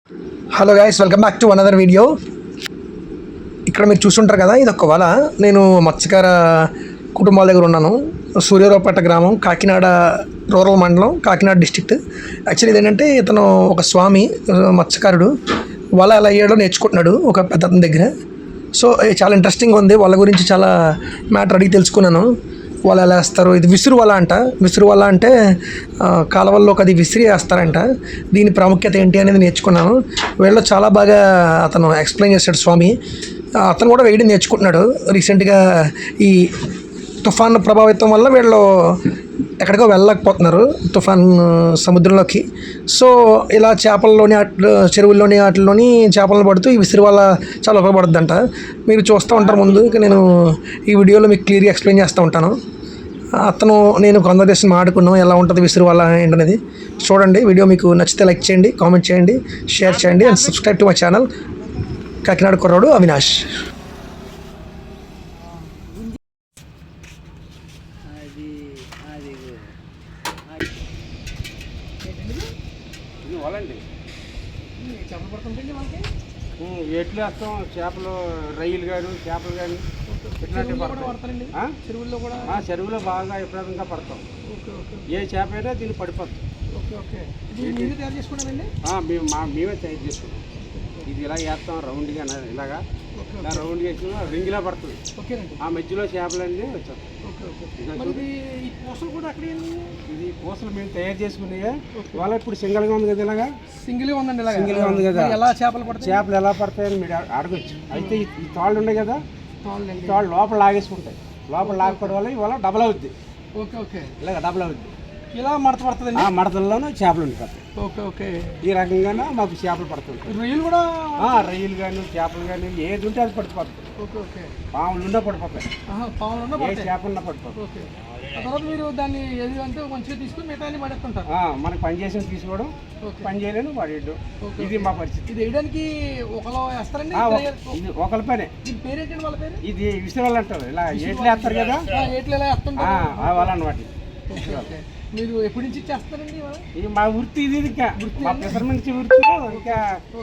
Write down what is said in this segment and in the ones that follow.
Hello guys, welcome back to another video. ఇక్కడ మీరు చూస్తుంటారు కదా, ఇది ఒక వల. నేను మత్స్యకార కుటుంబాల దగ్గర ఉన్నాను. సూర్యారావుపేట గ్రామం, కాకినాడ రూరల్ మండలం, కాకినాడ డిస్టిక్ట్. యాక్చువల్లీ ఇదేంటంటే, ఇతను ఒక స్వామి, మత్స్యకారుడు. వల ఎలా అయ్యాడో నేర్చుకుంటున్నాడు ఒక పెద్ద అతని దగ్గర. సో చాలా ఇంట్రెస్టింగ్ ఉంది. వాళ్ళ గురించి చాలా మ్యాటర్ అడిగి తెలుసుకున్నాను. వల ఎలా వేస్తారు, ఇది విసురు వల అంట. విసురు వల అంటే కాలువల్లోకి అది విసిరి వేస్తారంట. దీని ప్రాముఖ్యత ఏంటి అనేది నేర్చుకున్నాను. వీళ్ళు చాలా బాగా అతను ఎక్స్ప్లెయిన్ చేశాడు స్వామి. అతను కూడా వేయడం నేర్చుకుంటున్నాడు. రీసెంట్గా ఈ తుఫాన్ ప్రభావితం వల్ల వీళ్ళు ఎక్కడికో వెళ్ళలేకపోతున్నారు, తుఫాన్ సముద్రంలోకి. సో ఇలా చేపల్లోని చెరువుల్లోని వాటిల్లోని చేపలను పడుతూ ఈ విసిరి వల్ల చాలా ఉపయోగపడుతుందంట. మీరు చూస్తూ ఉంటారు ముందు. నేను ఈ వీడియోలో మీకు క్లియర్గా ఎక్స్ప్లెయిన్ చేస్తూ ఉంటాను. అతను నేను కన్వర్జేషన్ మాట్లాడుకున్నాం, ఎలా ఉంటుంది విసిరి వల్ల ఏంటనేది. చూడండి. వీడియో మీకు నచ్చితే లైక్ చేయండి, కామెంట్ చేయండి, షేర్ చేయండి and subscribe to my channel Kakinada కుర్రాడు అవినాష్. ఎట్లు వేస్తాం, చేపలు రొయ్యలు కానీ చేపలు కానీ ఇట్లాంటివి పడతాయి. చెరువుల్లో కూడా చెరువులో బాగా విపరీతంగా పడతాం. ఏ చేప అయినా దీన్ని పడిపోతాం. మేమే తయారు చేసుకున్నాం. ఇది ఇలా వేస్తాం రౌండ్గా, ఇలాగా ఇలా రౌండ్గా వేసుకున్నా రింగిలా పడుతుంది. ఆ మధ్యలో చేపలన్నీ వచ్చాం. ఇది పూసలు మేము తయారు చేసుకునే వాళ్ళ. ఇప్పుడు సింగిల్గా ఉంది కదా, ఇలాగా సింగిల్గా ఉంది కదా. ఎలా చేపలు ఎలా పడతాయని మీరు అడగచ్చు. అయితే ఈ తాళ్ళు ఉన్నాయి కదా, తాళ్ళు లోపల లాగేసుకుంటాయి. లోపల లాగపడం వల్ల ఇవాళ డబల్ అవుద్ది. ఇలాగ డబల్ అవుద్ది. ఇలా మడత పడుతుంది. మడతల్లోనూ చేపలు ఉండిపోతాయి. ఈ రకంగానే మాకు చేపలు పడుతుంది. రొయ్యలు కానీ చేపలు కానీ ఏది ఉంటే అది పడిపోతుంది. పాములు ఉన్నా పడిపోతాయి. ఏ చేపలున్నా పడిపోతాయి. మీరు దాన్ని ఏది అంటే మంచిగా తీసుకుని మిగతా పడేస్తుంటారు. మనకు పని చేసిన తీసుకోవడం, పని చేయలేను పడేయడం. ఇది మా పరిస్థితి. ఇది వేయడానికి ఒకరు వేస్తారండి. ఇది ఒకరి పనే. దీని పేరేంటండి వాళ్ళ పేరు? ఇది విసిరాలు అంటారు. ఇలా ఏట్లు వేస్తారు కదా, ఏట్లు ఎలా వేస్తుంటారు వాళ్ళ అన్నమాట. మీరు ఎప్పటి నుంచి చేస్తారండి? ఇది మా వృత్తి. ఇది ఇంకా మా మంచి వృత్తి. ఇంకా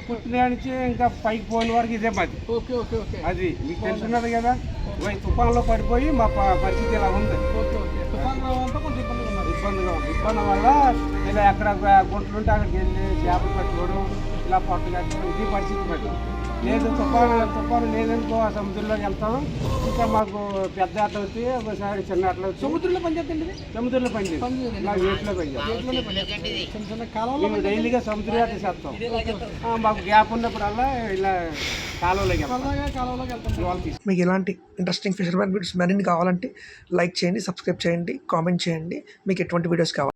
పుట్టిన నుంచి ఇంకా పైకి పోయిన వరకు ఇదే మాది. అది మీకు తెలుసున్నది కదా. తుఫాన్లో పడిపోయి మా పరిస్థితి ఇలా ఉంది. ఇబ్బందిగా ఉంది. ఇబ్బంది వల్ల ఇలా ఎక్కడ గుంటలు ఉంటే అక్కడికి వెళ్ళి చేపలు పెట్టుకోవడం, ఇలా పట్టు కట్టడం, ఇది పరిస్థితి పెట్టడం. లేదు తుఫాను లేదనుకో ఆ సముద్రంలోకి వెళ్తాం. ఇంకా మాకు పెద్ద ఆటలు అవుతాయి, ఒకసారి చిన్న ఆటలు అవుతాయి. సముద్రంలో పనిచేద్దండి. సముద్రంలో పనిచేస్తాం. నాకు ఏట్లో పనిచేస్తాం. మేము డైలీగా సముద్ర ఆట చేస్తాం. మాకు గ్యాప్ ఉన్నప్పుడల్లా ఇలా కాలువలోకి వెళ్తాం. మీకు ఇలాంటి ఇంట్రెస్టింగ్ ఫిషర్మెన్ వీడియోస్ మరిన్ని కావాలంటే లైక్ చేయండి, సబ్స్క్రైబ్ చేయండి, కామెంట్ చేయండి. మీకు ఎటువంటి వీడియోస్ కావాలి.